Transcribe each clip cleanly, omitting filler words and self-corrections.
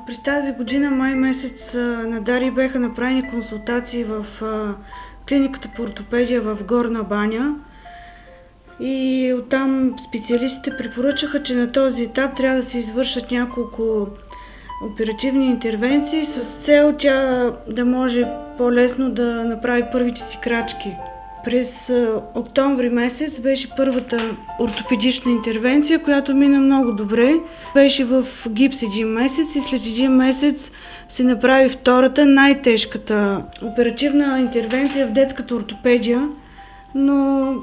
През тази година, май месец, на Дари бяха направени консултации в клиниката по ортопедия в Горна баня. И оттам специалистите препоръчаха, че на този етап трябва да се извършат няколко оперативни интервенции с цел тя да може по-лесно да направи първите си крачки. През октомври месец беше първата ортопедична интервенция, която мина много добре. Беше в гипс 1 месец и след 1 месец се направи втората, най-тежката оперативна интервенция в детската ортопедия, но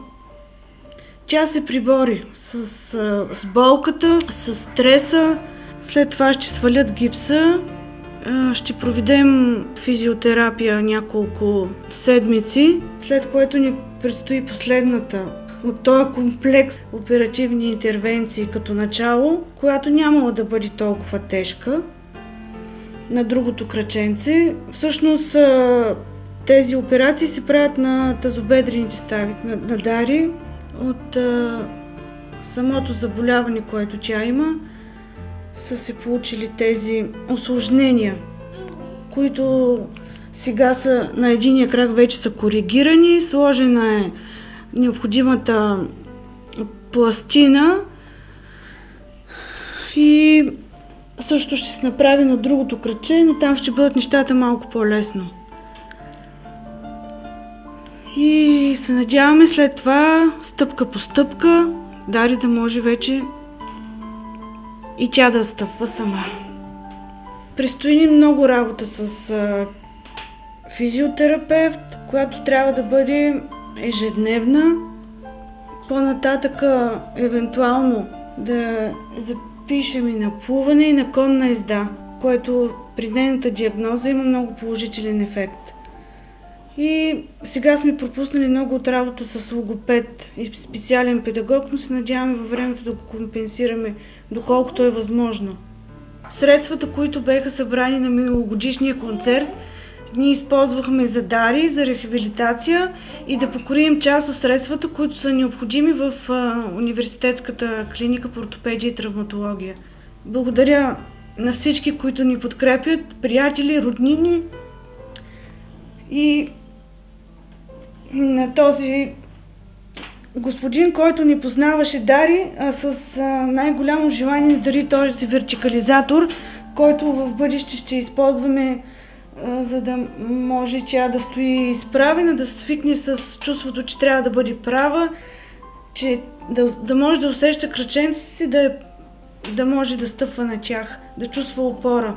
тя се прибори с болката, с стреса. След това ще свалят гипса, ще проведем физиотерапия няколко седмици, след което ни предстои последната от този комплекс оперативни интервенции като начало, която нямала да бъде толкова тежка на другото краченце. Всъщност тези операции се правят на тазобедрените стави на Дари. От самото заболяване, което тя има, са се получили тези усложнения, които сега са на единия крак вече са коригирани, сложена е необходимата пластина и също ще се направи на другото краче, но там ще бъдат нещата малко по-лесно. И се надяваме след това, стъпка по стъпка, Дари да може вече и тя да стъпва сама. Предстои ни много работа с физиотерапевт, която трябва да бъде ежедневна. По-нататъка, евентуално, да запишем и на плуване и на конна езда, което при нейната диагноза има много положителен ефект. И сега сме пропуснали много от работа с логопед и специален педагог, но се надяваме във времето да го компенсираме, доколкото е възможно. Средствата, които бяха събрани на миналогодишния концерт, ние използвахме за Дари, за рехабилитация и да покрием част от средствата, които са необходими в университетската клиника по ортопедия и травматология. Благодаря на всички, които ни подкрепят, приятели, роднини и на този господин, който ни познаваше Дари, с най-голямо желание да дари този вертикализатор, който в бъдеще ще използваме, за да може тя да стои изправена, да се свикне с чувството, че трябва да бъде права, че да може да усеща краченците си, да може да стъпва на тях, да чувства опора.